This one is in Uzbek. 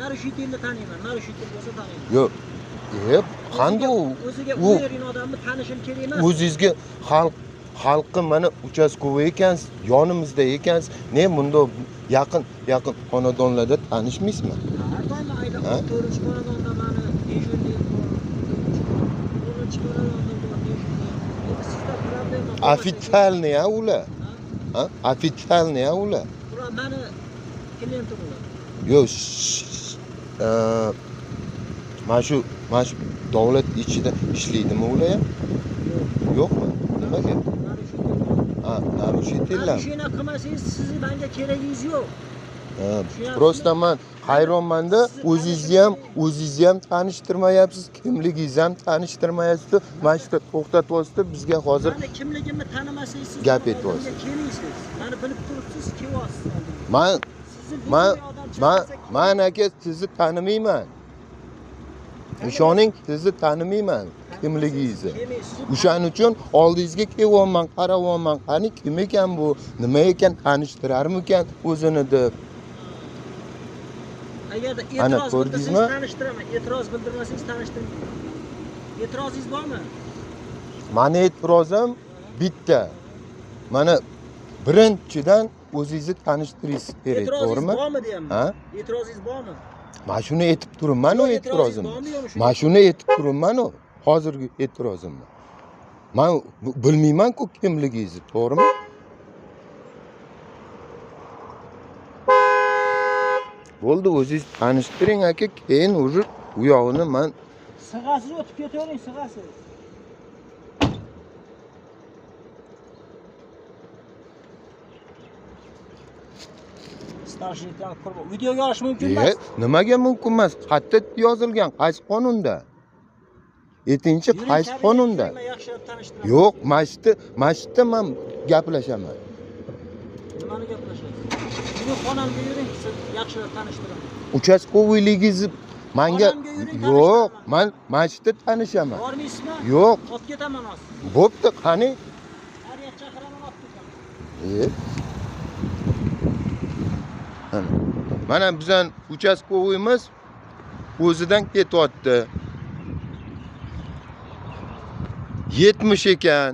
Narushitilni taniyman. Narushitil bo'lsa taniyman. Yo'q. Qanday o'ziga o'ylagan odamni tanishim kerak emas. O'zingizga xalqqa mana uchastkovoy ekansiz, yonimizda ekansiz. Ne bunda yaqin xonadonlarda tanishmaysizmi? Har doim ayda 4-chi xonadonda meni dejurnik bor. 10-chi xonadonda bor dejurnik. Endi sizda problema. Официальный ular. Ha? Официальный ular. Ular meni klientim ular. Yo'q. Mana shu davlat ichida ishlaydimi ular ham? Yo'qmi? Nimaga? Narushitillar. Shuna qilmasangiz sizni menga keragingiz yo'q. Prosta men hayronmanda o'zingizni ham tanishtirmayapsiz, kimligingizni ham tanishtirmayapsiz. Mana shu to'xtatyapsiz bizga hozir. Meni kimligimni tanimasangiz siz gap etyapsiz. Kelingsiz. Meni bilib turibsiz, kelyapsiz. Men aka sizni tanimayman. Ishoning, sizni tanimayman kimligingizni. O'shaning uchun oldingizga kelyapman, qarayapman. Qani kim ekan bu? Nima ekan tanishtirarmikan o'zini deb. Agarda e'tiroz bildirsangiz tanishtiraman. E'tiroz bildirmasangiz tanishtirmayman. E'tirozingiz bormi? Meni e'tirozim bitta. Mana birinchidan o'zingizni tanishtiringiz kerak, to'g'rimi? E'tirozingiz bormi deyapman. Ha? E'tirozingiz bormi? Mana shuni aytib turibman, o e'tirozim. Mana shuni aytib turibman, o hozirgi e'tirozimni. Men bilmayman-ku kimligingizni, to'g'rimi? Bo'ldi, o'zingiz tanishtiring aka, keyin уже u yog'ini men sig'asiz o'tib ketavering, sig'asiz. Starshlikdan qurbo. Videoga olish mumkin emas. Nimaga mumkin emas? Qayerda yozilgan? Qaysi qonunda? 7-chi qaysi qonunda? Yo'q, masjidda men gaplashaman. Nimani gaplashasiz? Sizni xonamga yuring, siz yaxshilab tanishtiraman. Uchastkovoyligingiz menga yo'q, men masjidda tanishaman. Bormaysizmi? Yo'q. Olib ketaman hozir. Bo'pti, qani? Har yoq chaqiraman, olib ketaman. Mana bizning uchastkovoyimiz o'zidan ketyapti. 70 ekan.